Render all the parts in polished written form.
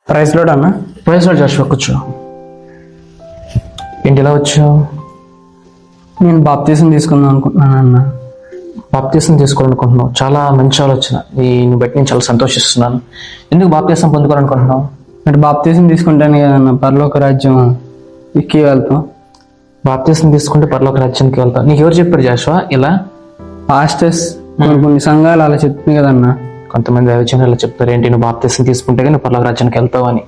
Praise lord అన్న. Price lord Jashuva, కూర్చో. ఏంటి ఇలా వచ్చావు? నేను బాప్తీసం తీసుకుందాం అనుకుంటున్నాను అన్న. బాప్తీసం తీసుకోవాలనుకుంటున్నావు, చాలా మంచి ఆలోచన. దీన్ని బట్టి నేను చాలా సంతోషిస్తున్నాను. ఎందుకు బాప్తీసం పొందుకోవాలనుకుంటున్నావు? అంటే బాప్తీసం తీసుకుంటాను కదన్న పరలోక రాజ్యం ఎక్కి వెళ్తాం. బాప్తీసం తీసుకుంటే పరలోక రాజ్యానికి వెళ్తావు. నీకు ఎవరు చెప్పారు జాషువా ఇలా? పాస్టర్స్ కొన్ని సంఘాలు అలా చెప్తుంది కదన్న. కొంతమంది దైవజనులు ఇలా చెప్తారు, ఏంటి నువ్వు బాప్తీసం తీసుకుంటే కానీ పరలోక రాజ్యానికి వెళ్తావు అని.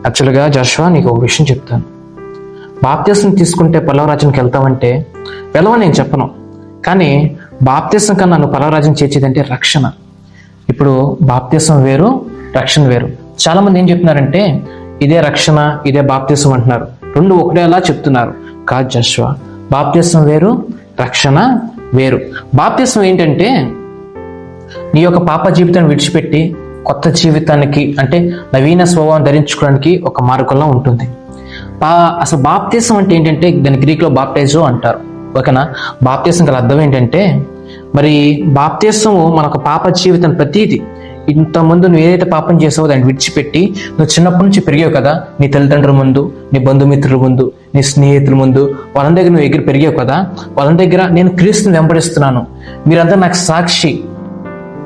యాక్చువల్గా జాషువా, నీకు ఒక విషయం చెప్తాను. బాప్తీసం తీసుకుంటే పరలోక రాజ్యానికి వెళ్తావంటే వెళ్ళవని నేను చెప్పను, కానీ బాప్తీసం కన్నా నువ్వు పరలోక రాజ్యం చేర్చేదంటే రక్షణ. ఇప్పుడు బాప్తీసం వేరు, రక్షణ వేరు. చాలా మంది ఏం చెప్తున్నారంటే ఇదే రక్షణ, ఇదే బాప్తీసం అంటున్నారు. రెండు ఒకటేలా చెప్తున్నారు. కాదు జాషువా, బాప్తీసం వేరు, రక్షణ వేరు. బాప్తీసం ఏంటంటే నీ యొక్క పాప జీవితాన్ని విడిచిపెట్టి కొత్త జీవితానికి, అంటే నవీన స్వభావం ధరించుకోవడానికి ఒక మార్గంలో ఉంటుంది. అసలు బాప్తీసం అంటే ఏంటంటే దాని గ్రీక్లో బాప్టైజో అంటారు. ఓకేనా? బాప్తీసం గల అర్థం ఏంటంటే, మరి బాప్తీసము మన ఒక పాప జీవితం ప్రతీది, ఇంతకుముందు నువ్వు ఏదైతే పాపం చేసావో దాన్ని విడిచిపెట్టి, నువ్వు చిన్నప్పటి నుంచి పెరిగావు కదా, నీ తల్లిదండ్రుల ముందు, నీ బంధుమిత్రుల ముందు, నీ స్నేహితుల ముందు, వాళ్ళ దగ్గర నువ్వు ఎగిరి పెరిగావు కదా, వాళ్ళ దగ్గర నేను క్రీస్తుని వెంబడిస్తున్నాను, మీరందరూ నాకు సాక్షి,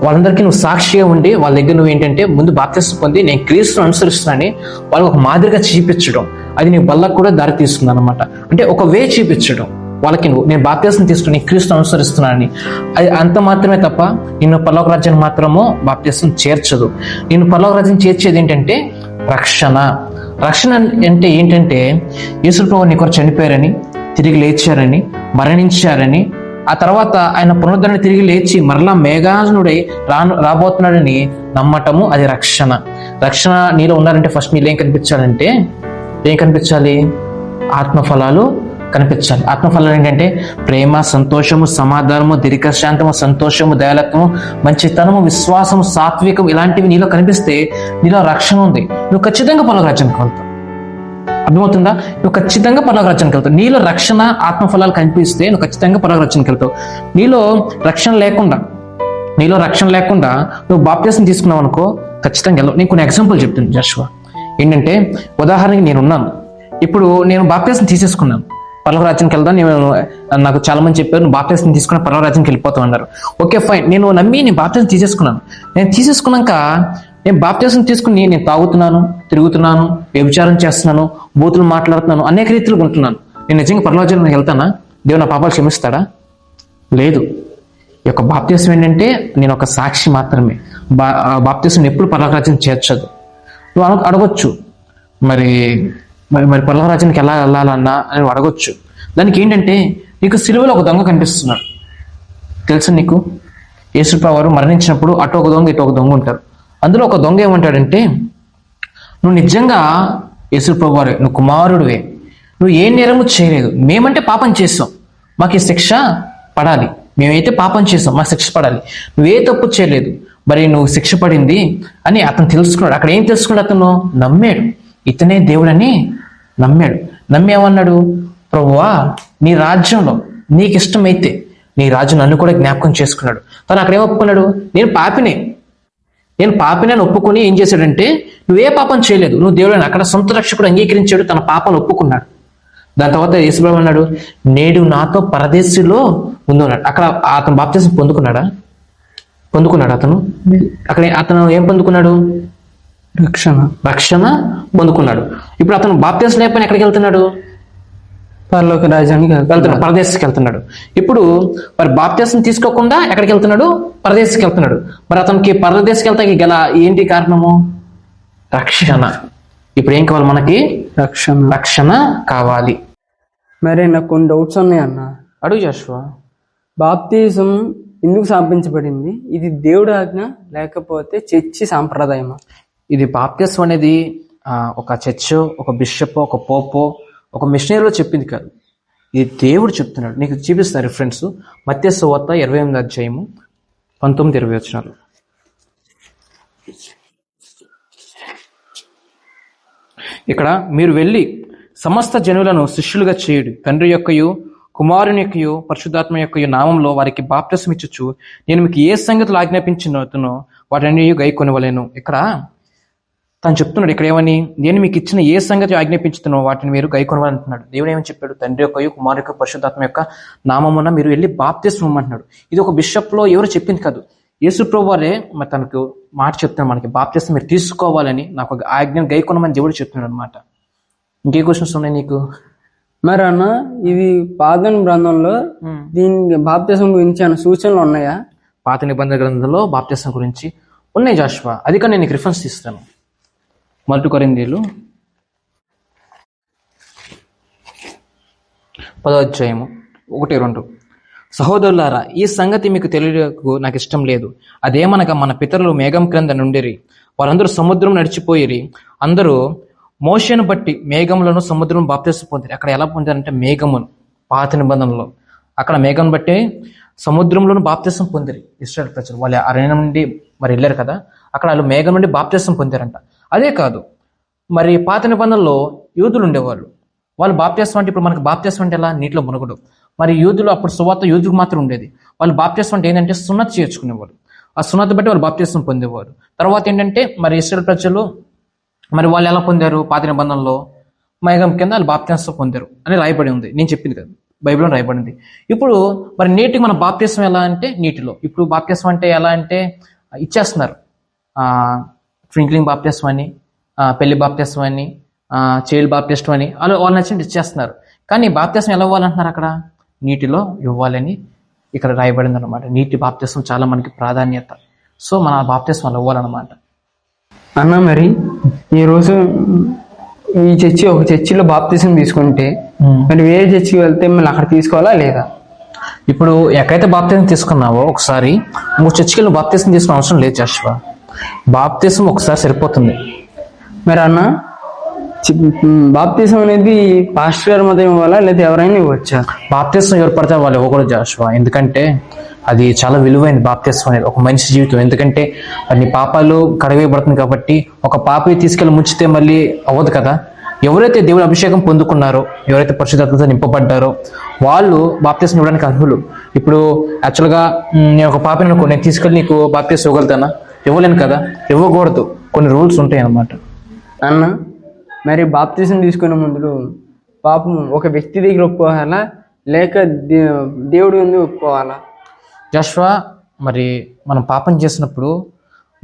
వాళ్ళందరికీ నువ్వు సాక్షిగా ఉండి వాళ్ళ దగ్గర నువ్వు ఏంటంటే ముందు బాప్తీసం పొంది నేను క్రీస్తుని అనుసరిస్తున్నానని వాళ్ళకి ఒక మాదిరిగా చూపించడం, అది నీ బల్లకు కూడా దారి తీస్తుంది అనమాట. అంటే ఒక వే చూపించడం వాళ్ళకి, నువ్వు నేను బాప్తీసం తీసుకుని క్రీస్తు అనుసరిస్తున్నానని. అది అంత మాత్రమే తప్ప నిన్ను పరలోక రాజ్యాన్ని మాత్రము బాప్తీసం చేర్చదు. నిన్ను పరలోక రాజ్యం చేర్చేది ఏంటంటే రక్షణ. రక్షణ అంటే ఏంటంటే యేసు ప్రభువు నీ కొరకు చనిపోయారని, తిరిగి లేచారని, మరణించారని, ఆ తర్వాత ఆయన పునరుద్ధరణ తిరిగి లేచి మరలా మేఘాజనుడై రాబోతున్నాడని నమ్మటము, అది రక్షణ. రక్షణ నీలో ఉన్నారంటే ఫస్ట్ నీలో ఏం కనిపించాలంటే, ఏం కనిపించాలి? ఆత్మఫలాలు కనిపించాలి. ఆత్మఫలాలు ఏంటంటే ప్రేమ, సంతోషము, సమాధానము, దీర్ఘశాంతము, సంతోషము, దయాలత్వము, మంచితనము, విశ్వాసము, సాత్వికం, ఇలాంటివి నీలో కనిపిస్తే నీలో రక్షణ ఉంది. నువ్వు ఖచ్చితంగా పరలోక రాజ్యానికి వెళ్తావు. అర్థమవుతుందా? నువ్వు ఖచ్చితంగా పరలోక రాజ్యానికి వెళ్తావు. నీలో రక్షణ, ఆత్మఫలాలు కనిపిస్తే నువ్వు ఖచ్చితంగా పరలోక రాజ్యానికి వెళ్తావు. నీలో రక్షణ లేకుండా నువ్వు బాప్తీసం తీసుకున్నావు అనుకో, ఖచ్చితంగా వెళ్ళవు. నేను కొన్ని ఎగ్జాంపుల్ చెప్తాను జాషువా. ఏంటంటే ఉదాహరణకి నేనున్నాను, ఇప్పుడు నేను బాప్తీసం తీసేసుకున్నాను, పరలోక రాజ్యానికి వెళ్దాం. నాకు చాలా మంది చెప్పారు నువ్వు బాప్తీసం తీసుకున్న పరలోక రాజ్యానికి వెళ్ళిపోతావు అన్నారు. ఓకే ఫైన్, నేను నమ్మి నేను బాప్తీసం తీసేసుకున్నాను. నేను తీసేసుకున్నాక నేను బాప్తీసం తీసుకుని నేను తాగుతున్నాను, తిరుగుతున్నాను, వ్యభిచారం చేస్తున్నాను, బూతులు మాట్లాడుతున్నాను, అనేక రీతిలో ఉంటున్నాను. నేను నిజంగా పరలోక రాజ్యానికి వెళ్తానా? దేవుడు నా పాపాలు క్షమిస్తాడా? లేదు. ఈ యొక్క బాప్తీసం ఏంటంటే నేను ఒక సాక్షి మాత్రమే. బాప్తీసం ఎప్పుడు పరలోక రాజ్యం చేర్చదు. నువ్వు అడగొచ్చు, మరి పరలోక రాజ్యానికి ఎలా వెళ్ళాలన్నా అని అడగొచ్చు. దానికి ఏంటంటే నీకు సిలువలో ఒక దొంగ కనిపిస్తున్నాడు. తెలుసు నీకు? యేసు ప్రభువు వారు మరణించినప్పుడు అటు ఒక దొంగ, ఇటు ఒక దొంగ ఉంటారు. అందులో ఒక దొంగ ఏమంటాడంటే, నువ్వు నిజంగా యేసు ప్రభువు వారే, నువ్వు కుమారుడివే, నువ్వు ఏ నేరము చేయలేదు, మేమంటే పాపం చేసాం, మాకు ఈ శిక్ష పడాలి, మేమైతే పాపం చేసాం, మాకు శిక్ష పడాలి, నువ్వే తప్పు చేయలేదు, మరి నువ్వు శిక్ష పడింది అని అతను తెలుసుకున్నాడు. అక్కడ ఏం తెలుసుకున్నాడు? అతను నమ్మాడు, ఇతనే దేవుడని నమ్మాడు. నమ్మేమన్నాడు? ప్రభువా, నీ రాజ్యంలో నీకు ఇష్టమైతే నీ రాజు నన్ను కూడా జ్ఞాపకం చేసుకున్నాడు. తను అక్కడ ఏం ఒప్పుకున్నాడు? నేను పాపినే అని ఒప్పుకొని ఏం చేశాడంటే, నువ్వే పాపం చేయలేదు, నువ్వు దేవుడని అక్కడ సొంత రక్షకుడు అంగీకరించాడు, తన పాపాన్ని ఒప్పుకున్నాడు. దాని తర్వాత యేసుప్రభువు అన్నాడు, నేడు నాతో పరదేశిలో ఉందన్నాడు. అక్కడ అతను బాప్తీసం పొందుకున్నాడా? అతను అతను ఏం పొందుకున్నాడు? రక్షణ పొందుకున్నాడు. ఇప్పుడు అతను బాప్తీసం లేకపోయినా ఎక్కడికి వెళ్తున్నాడు? పరలోక రాజ్యానికి వెళ్తున్నాడు, పరదేశికి వెళ్తున్నాడు. ఇప్పుడు మరి బాప్తీసం తీసుకోకుండా ఎక్కడికి వెళ్తున్నాడు? పరదేశికి వెళ్తున్నాడు. మరి అతనికి పరదేశికి వెళ్తాకి గల ఏంటి కారణము? రక్షణ. ఇప్పుడు ఏం కావాలి మనకి? రక్షణ కావాలి. మరి నాకు కొన్ని డౌట్స్ ఉన్నాయి అన్న. అడుగు జాషువా. బాప్తీసం ఎందుకు స్థాపించబడింది? ఇది దేవుడి ఆజ్ఞ లేకపోతే చర్చి సాంప్రదాయమా? ఇది బాప్తీసం అనేది ఒక చర్చ్, ఒక బిషప్, ఒక పోపో, ఒక మిషనరీలో చెప్పింది కాదు. ఇది దేవుడు చెప్తున్నాడు. నీకు చూపిస్తాను రిఫరెన్స్. మత్తయి సువార్త 28వ అధ్యాయము 19-20 వచనాలు. ఇక్కడ మీరు వెళ్ళి సమస్త జనులను శిష్యులుగా చేయుడి, తండ్రి యొక్కయు, కుమారుని యొక్కయు, పరిశుద్ధాత్మ యొక్కయు నామంలో వారికి బాప్తిసం ఇచ్చుచు నేను మీకు ఏ సంగతులు ఆజ్ఞాపించినో వాటన్ని గైకొనవలెను. ఇక్కడ తను చెప్తున్నాడు ఇక్కడ ఏమని, నేను మీకు ఇచ్చిన ఏ సంగతి ఆజ్ఞాపించుతున్నావు వాటిని మీరు గైకొనవాలి అంటున్నాడు. దేవుడు ఏమని చెప్పాడు, తండ్రి యొక్క కుమారు యొక్క పరిశుద్ధాత్మ యొక్క నామమున మీరు వెళ్ళి బాప్తిస్మం అంటున్నాడు. ఇది ఒక బిషప్లో ఎవరు చెప్పింది కాదు, యేసు ప్రభువు వారే మరి తనకు మాట చెప్తున్నాడు, మనకి బాప్తిస్మం మీరు తీసుకోవాలని, నాకు ఒక ఆజ్ఞను గైకొనమని దేవుడు చెప్తున్నాడు అనమాట. ఇంకే క్వశ్చన్స్ ఉన్నాయి నీకు? మరి అన్న ఇది పాత గ్రంథంలో దీని బాప్తిస్మం గురించి అన్న సూచనలు ఉన్నాయా? పాత నిబంధన గ్రంథంలో బాప్తిస్మం గురించి ఉన్నాయి జాషువా, అది కానీ నేను రిఫరెన్స్ ఇస్తాను. 1 కొరింథీయులు 10:1-2. సహోదరులారా, ఈ సంగతి మీకు తెలియకు నాకు ఇష్టం లేదు. అదేమనగా మన పితరులు మేఘం క్రింద నుండిరి, వారందరూ సముద్రం నడిచిపోయిరి. అందరూ మోషేను బట్టి మేఘములను సముద్రం బాప్తిస్మం పొందిరి. అక్కడ ఎలా పొందారంటే మేఘమును, పాత నిబంధనలో అక్కడ మేఘం బట్టి సముద్రంలోను బాప్తిస్మం పొందిరి ఇశ్రాయేలు ప్రజలు. వాళ్ళు అరణ్యం నుండి మరి వెళ్ళారు కదా, అక్కడ వాళ్ళు మేఘం నుండి బాప్తిస్మం పొందారంట. అదే కాదు, మరి పాత నిబంధనలో యూదులు ఉండేవాళ్ళు, వాళ్ళు బాప్తిస్మం అంటే ఇప్పుడు మనకు బాప్తిస్మం అంటే ఎలా, నీటిలో మునగడం. మరి యూదులు అప్పుడు సువార్త యూదులకు మాత్రం ఉండేది. వాళ్ళు బాప్తిస్మం అంటే ఏంటంటే సున్నతి చేర్చుకునేవారు, ఆ సున్నతి బట్టి వాళ్ళు బాప్తిస్మం పొందేవారు. తర్వాత ఏంటంటే మరి ఇశ్రాయేలు ప్రజలు మరి వాళ్ళు ఎలా పొందారు, పాత నిబంధనలో మేఘం కింద వాళ్ళు బాప్తిస్మం పొందారు అని రాయబడి ఉంది. నేను చెప్పింది కదా, బైబిల్లో రాయబడింది. ఇప్పుడు మరి నేటికి మన బాప్తిస్మం ఎలా అంటే నీటిలో. ఇప్పుడు బాప్తిస్మం అంటే ఎలా అంటే ఇచ్చేస్తున్నారు, స్ప్రింక్లింగ్ బాప్తిస్మం అని, పెళ్లి బాప్తిస్మం అని, చైల్డ్ బాప్టిస్మం అని వాళ్ళు నచ్చింది ఇచ్చేస్తున్నారు. కానీ బాప్తిస్మం ఎలా ఇవ్వాలంటున్నారు, అక్కడ నీటిలో ఇవ్వాలని ఇక్కడ రాయబడింది అనమాట. నీటి బాప్తిస్మం చాలా మనకి ప్రాధాన్యత. సో మన బాప్తిస్మం అలా ఇవ్వాలన్నమాట. అన్న మరి ఈరోజు ఈ చర్చి ఒక చర్చిలో బాప్తిస్మం తీసుకుంటే మరి వేరే చర్చికి వెళ్తే మళ్ళీ అక్కడ తీసుకోవాలా లేదా? ఇప్పుడు ఎక్కడైతే బాప్తిస్మం తీసుకున్నావో ఒకసారి ఇంకో చర్చికి వెళ్ళి బాప్తిస్మం తీసుకునే అవసరం లేదు జాషువా. బాప్తిస్మం ఒకసారి సరిపోతుంది. మరి అన్న బాప్తిస్మం అనేది పాస్టర్ గారి మతం ఇవ్వాలా లేదా ఎవరైనా ఇవ్వచ్చా? బాప్తిస్మం ఎవరు పడితే వాళ్ళు ఇవ్వకూడదు జాషువా, ఎందుకంటే అది చాలా విలువైంది బాప్తిస్మం అనేది, ఒక మనిషి జీవితం. ఎందుకంటే నీ పాపాలు కడవేయబడుతుంది కాబట్టి ఒక పాపి తీసుకెళ్ళి ముంచితే మళ్ళీ అవ్వదు కదా. ఎవరైతే దేవుడి అభిషేకం పొందుకున్నారో, ఎవరైతే పరిశుద్ధాత్మతో నింపబడ్డారో వాళ్ళు బాప్తిస్మం ఇవ్వడానికి అర్హులు. ఇప్పుడు యాక్చువల్గా నేను ఒక పాపని అనుకో, నేను తీసుకెళ్ళి నీకు బాప్తిస్మం ఇవ్వగలుగుతానా? ఇవ్వలేను కదా, ఇవ్వకూడదు, కొన్ని రూల్స్ ఉంటాయి అన్నమాట. అన్న మరి బాప్తిస్మం తీసుకునే ముందు పాపం ఒక వ్యక్తి దగ్గర ఒప్పుకోవాలా లేక దేవుడి ముందు ఒప్పుకోవాలా? జాషువా, మరి మనం పాపం చేసినప్పుడు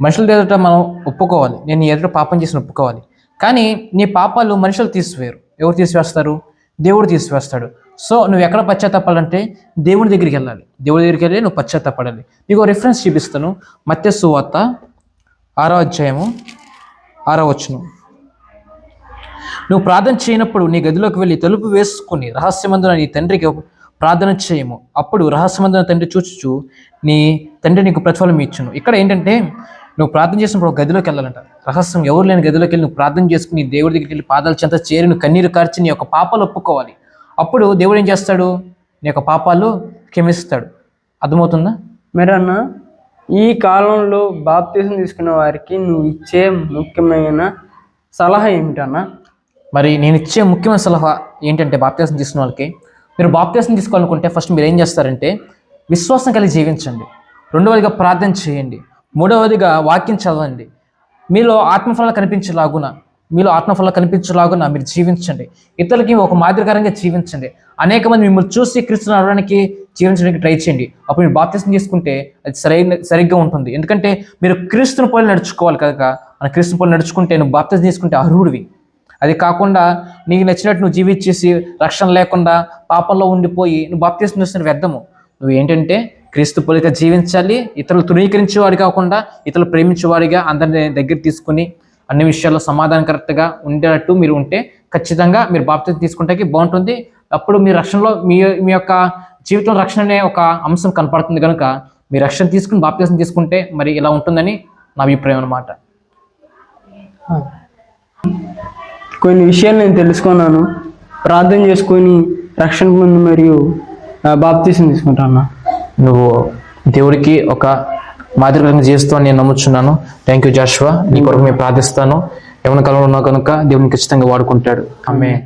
మనుషుల ఎదుట మనం ఒప్పుకోవాలి. నేను నీ ఎదుట పాపం చేసిన ఒప్పుకోవాలి. కానీ నీ పాపాలు మనుషులు తీసివేరు. ఎవరు తీసివేస్తారు? దేవుడు తీసివేస్తాడు. సో నువ్వు ఎక్కడ పశ్చాత్తాపాలంటే దేవుడి దగ్గరికి వెళ్ళాలి. దేవుడి దగ్గరికి వెళ్ళి నువ్వు పశ్చాత్తాపడాలి. నీకు రిఫరెన్స్ చూపిస్తాను. మత్తయి సువార్త 6:6. నువ్వు ప్రార్థన చేయనప్పుడు నీ గదిలోకి వెళ్ళి తలుపు వేసుకుని రహస్యమందున నీ తండ్రికి ప్రార్థన చేయము. అప్పుడు రహస్యమందున తండ్రి చూచుచు నీ తండ్రి నీకు ప్రతిఫలం ఇచ్చును. ఇక్కడ ఏంటంటే నువ్వు ప్రార్థన చేసినప్పుడు ఒక గదిలోకి వెళ్ళాలంట. రహస్యం ఎవరు లేని గదిలోకి వెళ్ళి నువ్వు ప్రార్థన చేసుకుని దేవుడి దగ్గరికి వెళ్ళి పాదాల చెంత చేరి నువ్వు కన్నీరు కార్చి నీ యొక్క పాపాలు ఒప్పుకోవాలి. అప్పుడు దేవుడు ఏం చేస్తాడు? నీ యొక్క పాపాలు క్షమిస్తాడు. అర్థమవుతుందా? మరి అన్న ఈ కాలంలో బాప్తిస్మం తీసుకున్న వారికి నువ్వు ఇచ్చే ముఖ్యమైన సలహా ఏమిటన్నా? మరి నేను ఇచ్చే ముఖ్యమైన సలహా ఏంటంటే బాప్తిస్మం తీసుకున్న వాళ్ళకి, మీరు బాప్తిస్మం తీసుకోవాలనుకుంటే ఫస్ట్ మీరు ఏం చేస్తారంటే విశ్వాసం కలిగి జీవించండి. రెండవదిగా ప్రార్థన చేయండి. మూడవదిగా వాక్యం చదవండి. మీలో ఆత్మఫలాలు కనిపించేలాగున మీరు జీవించండి. ఇతరులకి ఒక మాదిరికరంగా జీవించండి. అనేక మంది మిమ్మల్ని చూసి క్రీస్తును నడవడానికి జీవించడానికి ట్రై చేయండి. అప్పుడు మీరు బాప్తిస్మం తీసుకుంటే అది సరిగ్గా ఉంటుంది. ఎందుకంటే మీరు క్రీస్తుని పోలి నడుచుకోవాలి కనుక, మన క్రీస్తుని పోలి నడుచుకుంటే నువ్వు బాప్తిస్మం తీసుకుంటే అర్హుడివి. అది కాకుండా నీకు నచ్చినట్టు నువ్వు జీవించేసి రక్షణ లేకుండా పాపంలో ఉండిపోయి నువ్వు బాప్తిస్మం తీసుకుని వ్యర్థము. నువ్వు ఏంటంటే క్రీస్తు పోలిక జీవించాలి. ఇతరులు తృణీకరించేవాడు కాకుండా ఇతరులు ప్రేమించేవాడిగా అందరిని దగ్గర తీసుకుని అన్ని విషయాల్లో సమాధానకరంగా ఉండేటట్టు మీరు ఉంటే ఖచ్చితంగా మీరు బాప్తిస్మం తీసుకుంటే బాగుంటుంది. అప్పుడు మీ రక్షణలో మీ యొక్క జీవితంలో రక్షణ అనే ఒక అంశం కనపడుతుంది కనుక మీ రక్షణ తీసుకుని బాప్తిస్మం తీసుకుంటే మరి ఇలా ఉంటుందని నా అభిప్రాయం అన్నమాట. కొన్ని విషయాలు నేను తెలుసుకున్నాను. ప్రార్థన చేసుకొని రక్షణ పొంది మరియు బాప్తిస్మం తీసుకుంటాను. నువ్వు దేవుడికి ఒక మాదిరిగా జీవిస్తావు నేను నమ్ముచున్నాను. Thank you Joshua. నీ కొరకు మేము ప్రార్థిస్తాను. ఏమైనా కలంలో ఉన్నా కనుక దేవుడిని ఖచ్చితంగా వాడుకుంటాడు. ఆమేన్.